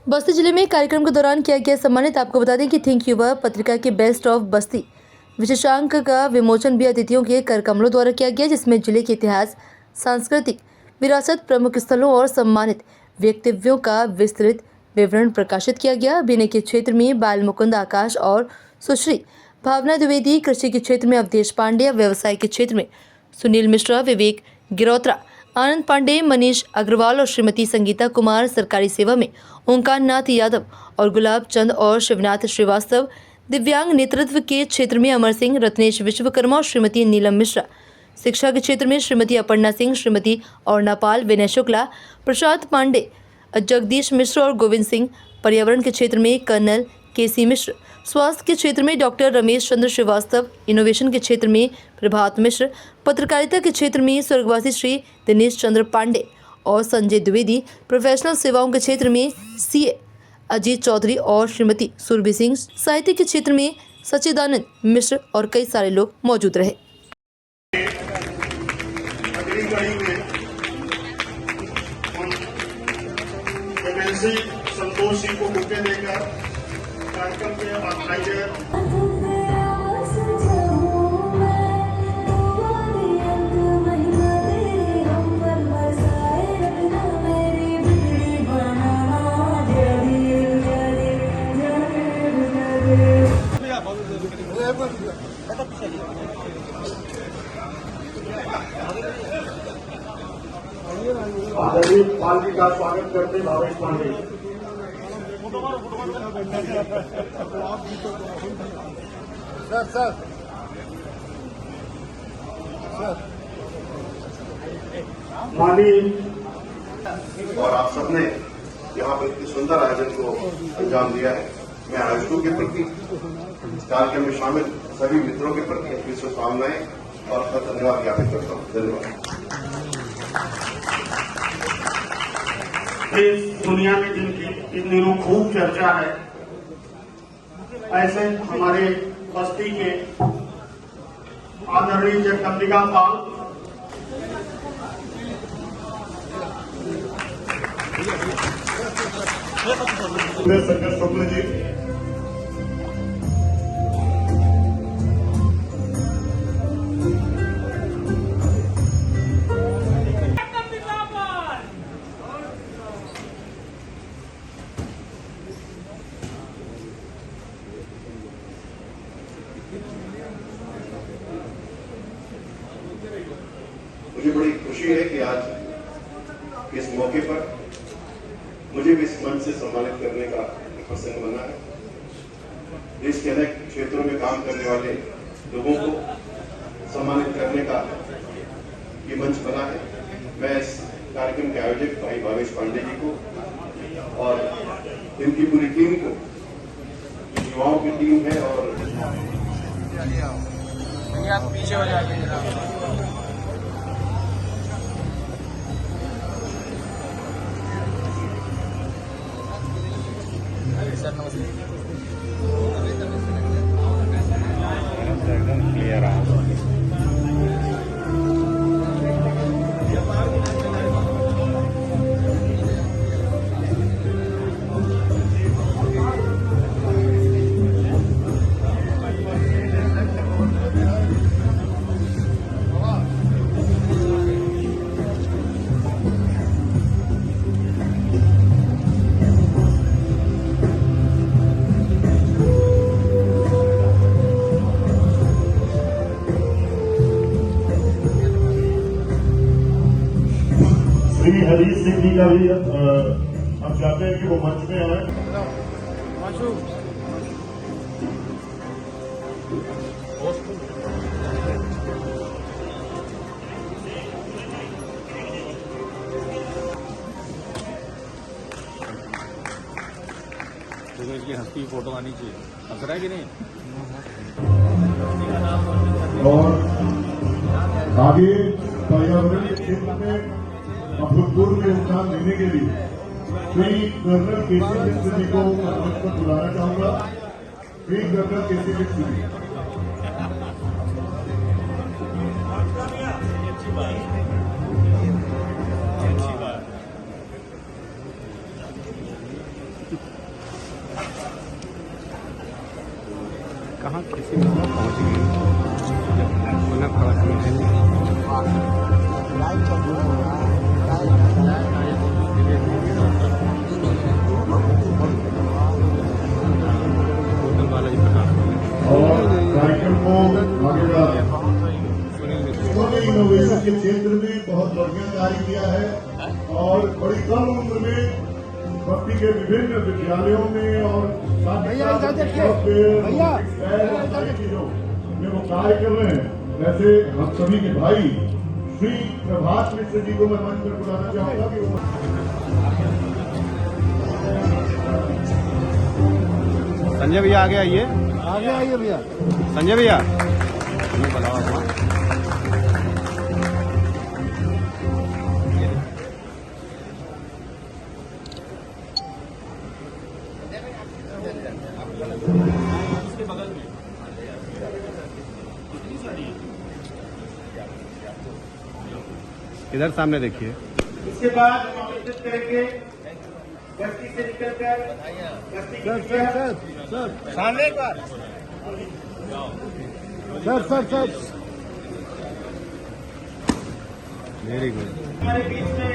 बस्ती जिले में कार्यक्रम के दौरान किया गया सम्मानित। आपको बता दें कि थिंक युवा पत्रिका के बेस्ट ऑफ बस्ती विशेषांक का विमोचन भी अतिथियों के कर कमलों द्वारा किया गया, जिसमें जिले के इतिहास, सांस्कृतिक विरासत, प्रमुख स्थलों और सम्मानित व्यक्तित्वों का विस्तृत विवरण प्रकाशित किया गया। अभिनय के क्षेत्र में बाल मुकुंद आकाश और सुश्री भावना द्विवेदी, कृषि के क्षेत्र में अवधेश पांडे, व्यवसाय के क्षेत्र में सुनील मिश्रा, विवेक गिरोत्रा, आनंद पांडे, मनीष अग्रवाल और श्रीमती संगीता कुमार, सरकारी सेवा में ओंकार नाथ यादव और गुलाब चंद और शिवनाथ श्रीवास्तव, दिव्यांग नेतृत्व के क्षेत्र में अमर सिंह, रत्नेश विश्वकर्मा और श्रीमती नीलम मिश्रा, शिक्षा के क्षेत्र में श्रीमती अपर्णा सिंह, श्रीमती औरना पाल, विनय शुक्ला, प्रसाद पांडे, जगदीश मिश्र और गोविंद सिंह, पर्यावरण के क्षेत्र में कर्नल केसी मिश्र, स्वास्थ्य के क्षेत्र में डॉक्टर रमेश चंद्र श्रीवास्तव, इनोवेशन के क्षेत्र में प्रभात मिश्र, पत्रकारिता के क्षेत्र में स्वर्गवासी श्री दिनेश चंद्र पांडे और संजय द्विवेदी, प्रोफेशनल सेवाओं के क्षेत्र में सीए अजीत चौधरी और श्रीमती सुरभि सिंह, साहित्य के क्षेत्र में सच्चिदानंद मिश्र और कई सारे लोग मौजूद रहे। संतोष सिंह को बुके देकर कार्यक्रम के ऑर्गेनाइजर आदरणीय पाल जी का स्वागत करते भावेश पांडे। सर माननीय और आप सबने यहाँ पर इतनी सुंदर आयोजन को अंजाम दिया है। मैं आयोजकों के प्रति, कार्यक्रम में शामिल सभी मित्रों के प्रति अपनी शुभकामनाएं और धन्यवाद ज्ञापित करता हूँ। धन्यवाद। इस दुनिया में जिनकी इन दिनों खूब चर्चा है, ऐसे हमारे बस्ती के आदरणीय जगदम्बिका पाल, शंकर शुक्ल जी, मुझे बड़ी खुशी है कि आज इस मौके पर मुझे भी इस मंच से सम्मानित करने का प्रसंग बना है। देश के अनेक क्षेत्रों में काम करने वाले लोगों को सम्मानित करने का ये मंच बना है। मैं इस कार्यक्रम के आयोजक भाई भावेश पांडे जी को और इनकी पूरी टीम को, युवाओं की टीम है, और आप पीछे हो जाइए। सर नमस्ते। एकदम क्लियर है। श्री हरीश सिंह जी का भी हम चाहते हैं कि वो मंच में आए। तो इसकी हंसती फोटो आनी चाहिए। हंस रहा है कि नहीं? और आगे पर्यावरण के क्षेत्र में अभूतपूर्व योगदान देने के लिए श्री कर्नल केसी मिश्र जी को मंच पर बुलाना चाहूंगा। श्री कर्नल केसी मिश्र जी। कहाँ किसी में पहुँच गई जब खड़ा और कार्यक्रम को आगे बढ़ा। उन्होंने इनोवेशन के क्षेत्र में बहुत बढ़िया कार्य किया है और बड़ी कम उम्र में बस्ती के विभिन्न विद्यालयों में और चीजों में वो कार्य कर रहे हैं। वैसे हम सभी के भाई श्री प्रभात मिश्र जी को मैं मंच पर बुलाना चाहूंगा कि वो संजय भैया आगे आइए भैया। संजय भैया बुलाओ अपना। इधर सामने देखिए। इसके बाद आमंत्रित करेंगे बस्ती से निकलकर बस्ती की सामने एक बार सर वेरी गुड। हमारे बीच में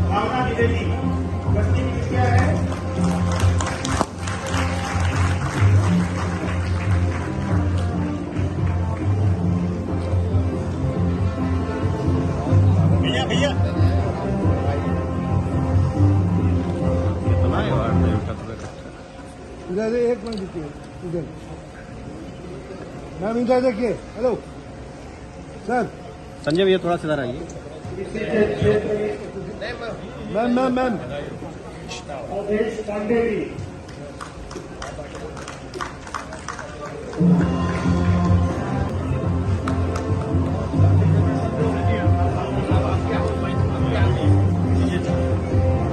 भावना द्विवेदी बस्ती की मुखिया है। भैया कितना है और इधर एक मिनट देखिए इधर मैम इधर देखिए। Hello sir. संजय भैया थोड़ा सा इधर आइए। मैम अवधेश पांडे जी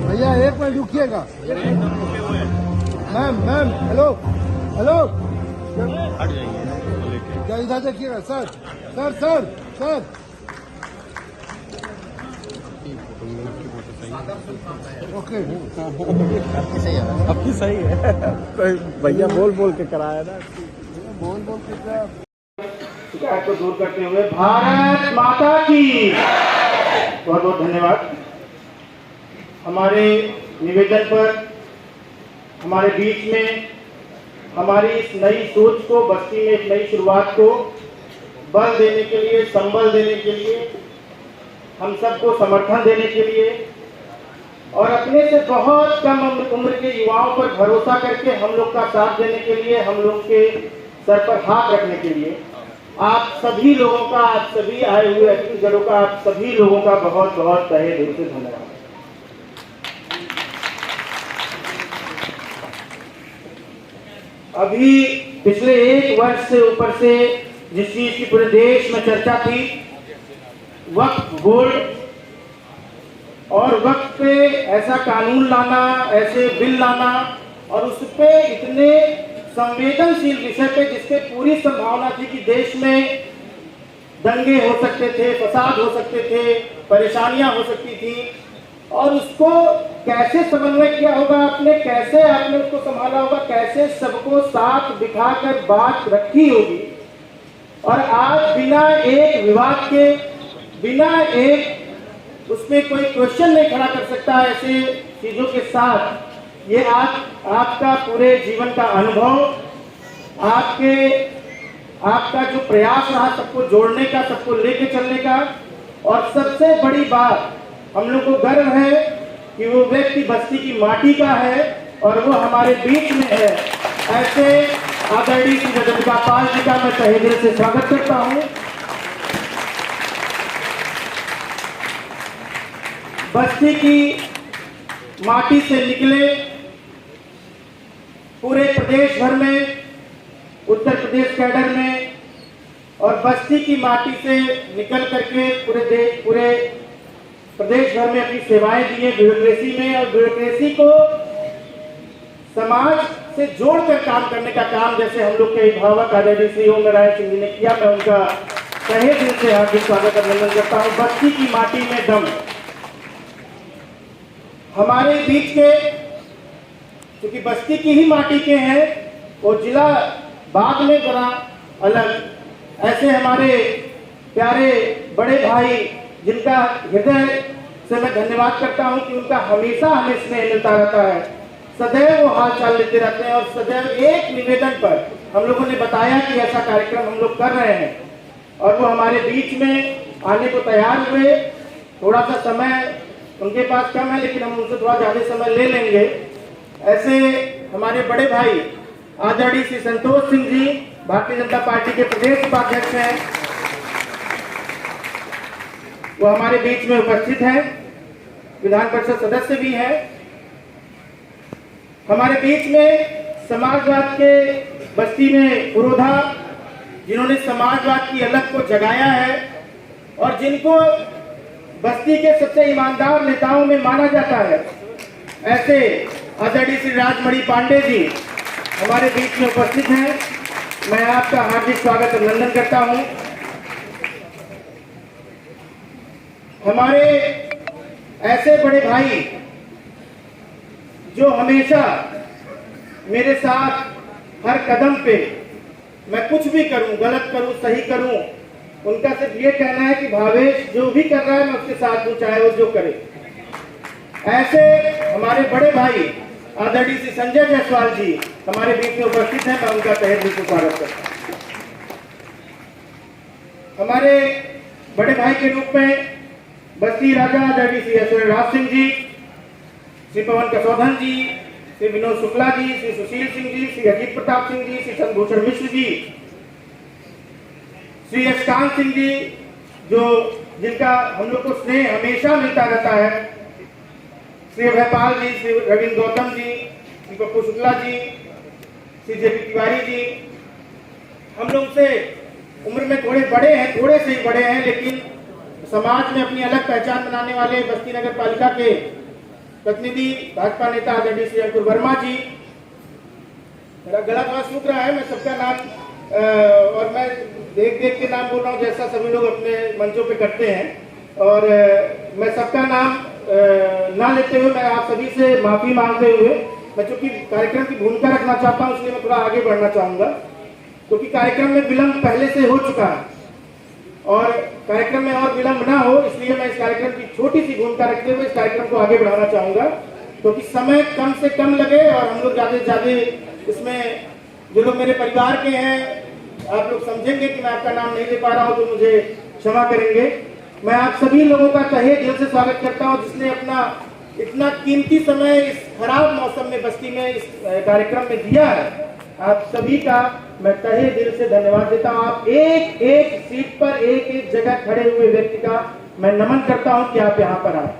भैया एक मिनट रुकिएगा। मैम हेलो हट जाइए लेके। क्या इधर देखिएगा सर। ओके आपकी सही है तो भैया बोल के कराया ना। बोल के क्या शिकायत को दूर करते हुए भारत माता की बहुत बहुत धन्यवाद। हमारे निवेदन पर हमारे बीच में हमारी इस नई सोच को बस्ती में एक नई शुरुआत को बल देने के लिए संबल देने के लिए हम सबको समर्थन देने के लिए और अपने से बहुत कम उम्र के युवाओं पर भरोसा करके हम लोग का साथ देने के लिए हम लोग के सर पर हाथ रखने के लिए आप सभी लोगों का आप सभी आए हुए अतिथिगणों का आप सभी लोगों का बहुत बहुत तहे दिल से धन्यवाद। अभी पिछले एक वर्ष से ऊपर से जिस चीज की पूरे देश में चर्चा थी वक्फ बोर्ड और वक्त पे ऐसा कानून लाना ऐसे बिल लाना और उस पे इतने संवेदनशील विषय पे जिसके पूरी संभावना थी कि देश में दंगे हो सकते थे, फसाद हो सकते थे, परेशानियां हो सकती थी और उसको कैसे समन्वय किया होगा आपने, कैसे आपने उसको संभाला होगा, कैसे सबको साथ बिठाकर बात रखी होगी और आज बिना एक विवाद के बिना एक उसमें कोई क्वेश्चन नहीं खड़ा कर सकता ऐसे चीजों के साथ ये आज आपका पूरे जीवन का अनुभव आपका जो प्रयास रहा सबको जोड़ने का सबको लेके चलने का और सबसे बड़ी बात हम लोग को गर्व है कि वो व्यक्ति बस्ती की माटी का है और वो हमारे बीच में है। ऐसे आदरणीय श्री जगदम्बिका पाल जी का मैं तहे दिल से स्वागत करता हूँ। बस्ती की माटी से निकले पूरे प्रदेश भर में उत्तर प्रदेश कैडर में और बस्ती की माटी से निकल करके पूरे प्रदेश भर में अपनी सेवाएं दी है ब्यूरोक्रेसी में और ब्यूरोक्रेसी को समाज से जोड़कर काम करने का काम जैसे हम लोग के अभिभावक आदरणीय श्री ओम नारायण सिंह जी ने किया। मैं उनका तहे दिल से हार्दिक स्वागत अभिनंदन करता हूँ। बस्ती की माटी में दम हमारे बीच के क्योंकि बस्ती की ही माटी के हैं, वो जिला बाद में बना अलग। ऐसे हमारे प्यारे बड़े भाई जिनका हृदय से मैं धन्यवाद करता हूं कि उनका हमेशा हमें स्नेह मिलता रहता है, सदैव वो हाल चाल लेते रहते हैं और सदैव एक निवेदन पर हम लोगों ने बताया कि ऐसा कार्यक्रम हम लोग कर रहे हैं और वो हमारे बीच में आने को तैयार हुए। थोड़ा सा समय उनके पास कम है लेकिन हम उनसे थोड़ा ज़्यादा समय ले लेंगे। ऐसे हमारे बड़े भाई आदरणीय श्री संतोष सिंह जी भारतीय जनता पार्टी के प्रदेश उपाध्यक्ष हैं, वो हमारे बीच में उपस्थित हैं, विधान परिषद सदस्य भी हैं। हमारे बीच में समाजवाद के बस्ती में पुरोधा जिन्होंने समाजवाद की अलग को जगाया है और जिनको बस्ती के सबसे ईमानदार नेताओं में माना जाता है, ऐसे आदरणीय श्री राजमणि पांडे जी हमारे बीच में उपस्थित हैं। मैं आपका हार्दिक स्वागत अभिनंदन करता हूं। हमारे ऐसे बड़े भाई जो हमेशा मेरे साथ हर कदम पे मैं कुछ भी करूं, गलत करूं, सही करूं, उनका सिर्फ ये कहना है कि भावेश जो भी कर रहा है मैं उसके साथ हूं, चाहे वो जो करे। ऐसे हमारे बड़े भाई आदरणीय श्री संजय जायसवाल जी हमारे बीच में उपस्थित हैं, मैं उनका तहे दिल से स्वागत करता हूं। हमारे बड़े भाई के रूप में बस्ती राजा आदरणीय श्री ऐश्वर्यराज सिंह जी, श्री पवन कसौधन जी, श्री विनोद शुक्ला जी, श्री सुशील सिंह जी, श्री अजीत प्रताप सिंह जी, श्री चंद्रभूषण मिश्र जी, श्री यशकांत सिंह जी जो जिनका हम लोग को स्नेह हमेशा मिलता रहता है, श्री अभयपाल जी, श्री रविंद्र गौतम जी, श्री पप्पू शुक्ला जी, श्री जेपी तिवारी जी। हम लोग से उम्र में थोड़े बड़े हैं, थोड़े से ही बड़े हैं, लेकिन समाज में अपनी अलग पहचान बनाने वाले बस्ती नगर पालिका के प्रतिनिधि भाजपा नेता आदरणीय श्री अंकुर वर्मा जी। मेरा गला थोड़ा सूख रहा है, मैं सबका नाम और मैं देख देख के नाम बोल रहा हूँ जैसा सभी लोग अपने मंचों पे करते हैं और मैं सबका नाम ना लेते हुए मैं आप सभी से माफी मांगते हुए मैं चूंकि कार्यक्रम की भूमिका रखना चाहता हूँ इसलिए मैं थोड़ा आगे बढ़ना चाहूंगा, क्योंकि कार्यक्रम में विलंब पहले से हो चुका है और कार्यक्रम में और विलंब ना हो इसलिए मैं इस कार्यक्रम की छोटी सी भूमिका रखते हुए इस कार्यक्रम को आगे बढ़ाना चाहूंगा, क्योंकि समय कम से कम लगे और हम लोग ज्यादा से ज्यादा इसमें जो लोग मेरे परिवार के हैं आप लोग समझेंगे कि मैं आपका नाम नहीं ले पा रहा हूं तो मुझे क्षमा करेंगे। मैं आप सभी लोगों का तहे दिल से स्वागत करता हूं जिसने अपना इतना कीमती समय इस खराब मौसम में बस्ती में इस कार्यक्रम में दिया है। आप सभी का मैं तहे दिल से धन्यवाद देता हूं। आप एक एक सीट पर एक एक जगह खड़े हुए व्यक्ति का मैं नमन करता हूं कि आप यहां पर आए।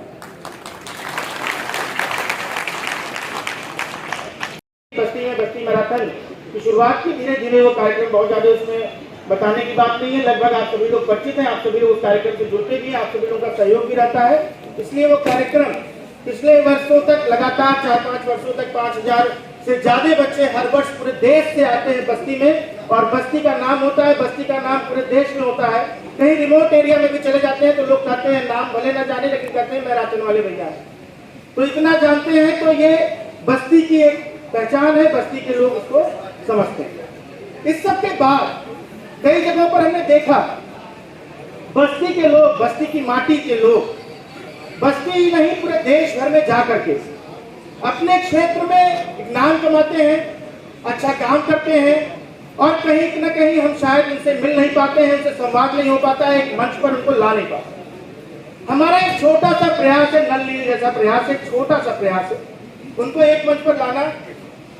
बस्ती मैराथन की शुरुआत की धीरे धीरे वो कार्यक्रम बहुत ज्यादा उसमें बताने की बात नहीं है, लगभग आप सभी लोग परिचित हैं, आप सभी लोग उस कार्यक्रम से जुड़ते भी हैं, आप सभी लोगों का सहयोग भी रहता है। इसलिए वो कार्यक्रम पिछले वर्षों तक लगातार 4-5 वर्षों तक 5000 से ज्यादा बच्चे हर वर्ष पूरे देश से आते हैं बस्ती में और बस्ती का नाम होता है, बस्ती का नाम पूरे देश में होता है। कहीं रिमोट एरिया में भी चले जाते हैं तो लोग कहते हैं नाम भले ना जाने लेकिन कहते हैं मैराथन वाले भैया है। तो इतना जानते हैं तो ये बस्ती की एक पहचान है, बस्ती के लोग उसको समझते हैं। इस सब के बाद कई जगहों पर हमने देखा बस्ती के लोग, बस्ती की माटी के लोग बस्ती ही नहीं पूरे देश भर में जा करके अपने क्षेत्र में एक नाम कमाते हैं, अच्छा काम करते हैं और कहीं न कहीं हम शायद उनसे मिल नहीं पाते हैं, उनसे संवाद नहीं हो पाता है, एक मंच पर उनको ला नहीं पाते। हमारा एक छोटा सा प्रयास है, नल लील जैसा प्रयास है, छोटा सा प्रयास है उनको एक मंच पर लाना।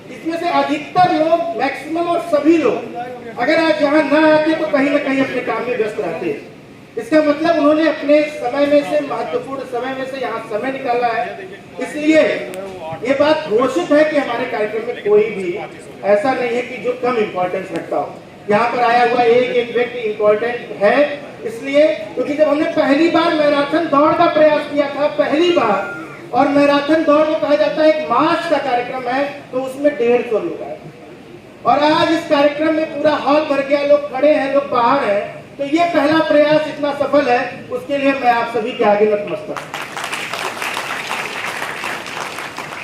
इसमें से अधिकतर लोग, मैक्सिमम और सभी लोग अगर आज यहाँ न आते तो कहीं ना कहीं अपने काम में व्यस्त रहते हैं। इसका मतलब उन्होंने अपने समय में से, महत्वपूर्ण समय में से यहाँ समय निकाला है। इसलिए ये बात घोषित है कि हमारे कार्यक्रम में कोई भी ऐसा नहीं है कि जो कम इम्पोर्टेंस रखता हो। यहाँ पर आया हुआ एक एक व्यक्ति इम्पोर्टेंट है, इसलिए क्योंकि जब हमने पहली बार मैराथन दौड़ का प्रयास किया था, पहली बार, और मैराथन दौड़ को कहा जाता है एक मार्च का कार्यक्रम है, तो उसमें 150 लोग आए और आज इस कार्यक्रम में पूरा हॉल भर गया, लोग खड़े हैं, लोग बाहर हैं। तो ये पहला प्रयास इतना सफल है, उसके लिए मैं आप सभी के आगे नतमस्तक।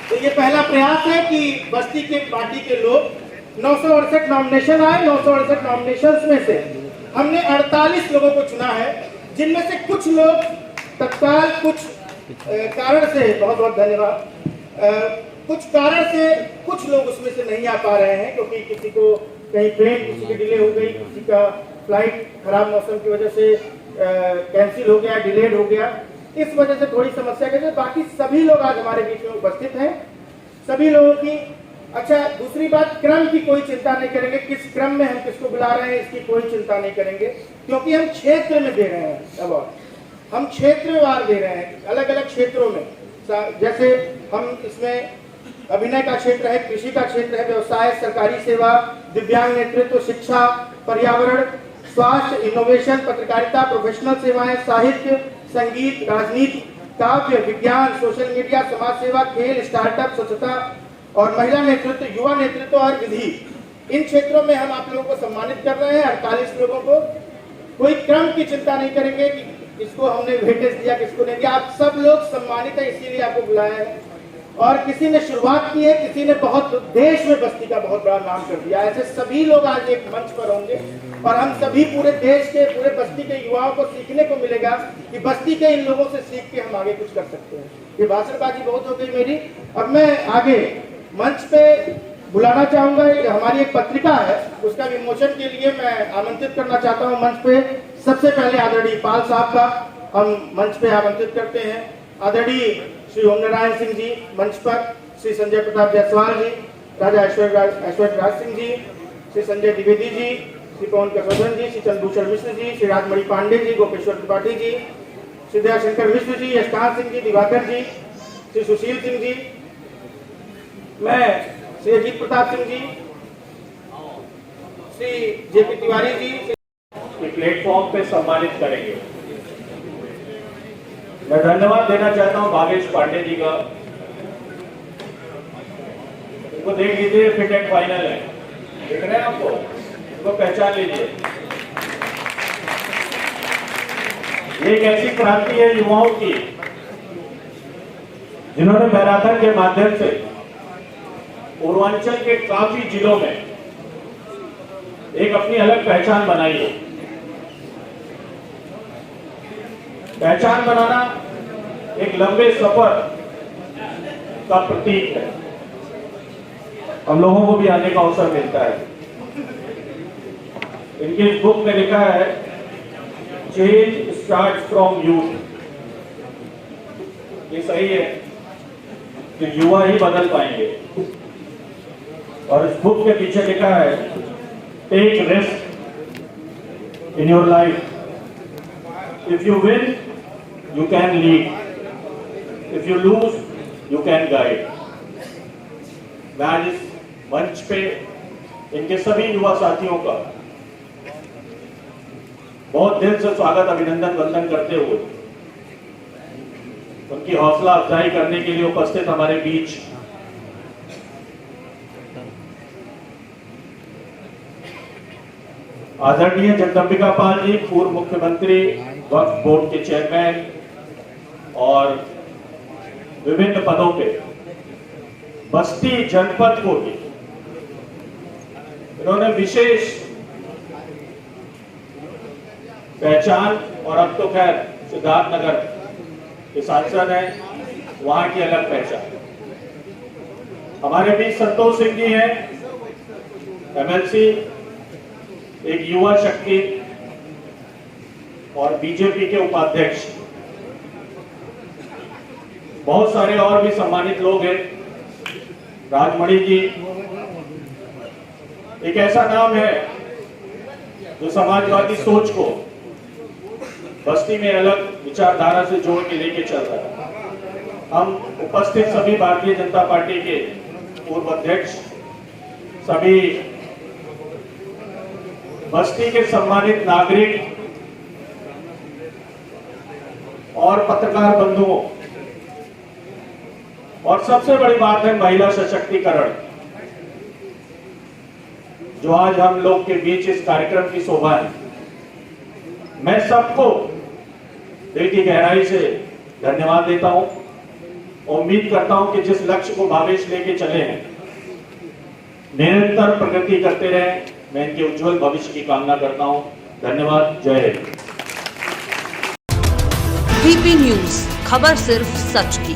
तो ये पहला प्रयास है कि बस्ती के पार्टी के लोग 968 नॉमिनेशन आए। 968 नॉमिनेशंस में से हमने 48 लोगों को चुना है, जिनमें से कुछ लोग तत्काल कुछ कारण से, बहुत बहुत धन्यवाद, कुछ कारण से कुछ लोग उसमें से नहीं आ पा रहे हैं, क्योंकि किसी को कहीं ट्रेन किसी की डिले हो गई, किसी का फ्लाइट खराब मौसम की वजह से कैंसिल हो गया, डिलेड हो गया, इस वजह से थोड़ी समस्या के लिए। बाकी सभी लोग आज हमारे बीच में उपस्थित हैं, सभी लोगों की। अच्छा, दूसरी बात, क्रम की कोई चिंता नहीं करेंगे, किस क्रम में हम किसको बुला रहे हैं इसकी कोई चिंता नहीं करेंगे, क्योंकि हम क्षेत्र में दे रहे हैं अवार्ड, हम क्षेत्रवार दे रहे हैं, अलग अलग क्षेत्रों में। जैसे हम इसमें अभिनय का क्षेत्र है, कृषि का क्षेत्र है, व्यवसाय, सरकारी सेवा, दिव्यांग नेतृत्व, शिक्षा, पर्यावरण, स्वास्थ्य, इनोवेशन, पत्रकारिता, प्रोफेशनल सेवाएं, साहित्य, संगीत, राजनीति, काव्य, विज्ञान, सोशल मीडिया, समाज सेवा, खेल, स्टार्टअप, स्वच्छता और महिला नेतृत्व, युवा नेतृत्व और विधि। इन क्षेत्रों में हम आप लोगों को सम्मानित कर रहे हैं, 48 लोगों को। कोई क्रम की चिंता नहीं करेंगे कि किसको हमने वेटेज दिया, किसको नहीं दिया। आप सब लोग सम्मानित है, इसीलिए आपको बुलाया है। और किसी ने शुरुआत की है, किसी ने बहुत देश में बस्ती का बहुत बड़ा नाम कर दिया। ऐसे सभी लोग आज एक मंच पर होंगे और हम सभी पूरे देश के, पूरे बस्ती के युवाओं को सीखने को मिलेगा कि बस्ती के इन लोगों से सीख के हम आगे कुछ कर सकते हैं। ये भाषणबाजी बहुत हो गई मेरी। अब मैं आगे मंच पे बुलाना चाहूंगा, हमारी एक पत्रिका है, उसका विमोचन के लिए मैं आमंत्रित करना चाहता हूं मंच पे। सबसे पहले आदरणीय पाल साहब का हम मंच पे आमंत्रित करते हैं। आदरणीय श्री ओम नारायण सिंह जी मंच पर, श्री संजय प्रताप जायसवाल जी, राजा ऐश्वर्य राज सिंह जी, श्री संजय द्विवेदी जी, श्री पवन कसोधन जी, श्री चंद्रभूषण मिश्र जी, श्री राजमणि पांडे जी, गोपेश्वर त्रिपाठी जी, श्री दयाशंकर मिश्र जी, यशकांत सिंह जी, दिवाकर जी, श्री सुशील सिंह जी, मैं श्री अजीत प्रताप सिंह जी, श्री जेपी तिवारी जी प्लेटफॉर्म पे सम्मानित करेंगे। मैं धन्यवाद देना चाहता हूं भावेश पांडे जी का। इनको देख लीजिए, फिट एंड फाइनल है, देख रहे हैं आपको, इनको पहचान लीजिए। ये एक ऐसी क्रांति है युवाओं की, जिन्होंने मैराथन के माध्यम से पूर्वांचल के काफी जिलों में एक अपनी अलग पहचान बनाई है। पहचान बनाना एक लंबे सफर का प्रतीक है। हम लोगों को भी आने का अवसर मिलता है। इनकी बुक में लिखा है, चेंज स्टार्ट फ्रॉम यूथ। ये सही है कि युवा ही बदल पाएंगे। और इस बुक के पीछे लिखा है, take risk in your life, if you win you can lead, if you lose you can guide। मैं आज इस मंच पे इनके सभी युवा साथियों का बहुत दिल से स्वागत, अभिनंदन, वंदन करते हुए उनकी हौसला अफजाई करने के लिए उपस्थित हमारे बीच आदरणीय जगदम्बिका पाल जी, पूर्व मुख्यमंत्री, वक्फ बोर्ड के चेयरमैन और विभिन्न पदों पे बस्ती जनपद को भी इन्होंने विशेष पहचान, और अब तो खैर सिद्धार्थनगर के सांसद हैं, वहां की अलग पहचान। हमारे बीच संतोष सिंह जी हैं, एमएलसी, एक युवा शक्ति और बीजेपी के उपाध्यक्ष। बहुत सारे और भी सम्मानित लोग हैं। राजमणि जी एक ऐसा नाम है जो समाजवादी सोच को बस्ती में अलग विचारधारा से जोड़ के लेके चल रहा है। हम उपस्थित सभी भारतीय जनता पार्टी के पूर्व अध्यक्ष, सभी बस्ती के सम्मानित नागरिक और पत्रकार बंधुओं, और सबसे बड़ी बात है महिला सशक्तिकरण, जो आज हम लोग के बीच इस कार्यक्रम की शोभा है। मैं सबको दिल की गहराई से धन्यवाद देता हूं उम्मीद करता हूं कि जिस लक्ष्य को भावेश लेके चले हैं निरंतर प्रगति करते रहें। मैं इनके उज्जवल भविष्य की कामना करता हूं। धन्यवाद। जय हिंद। वीपी न्यूज, खबर सिर्फ सच की।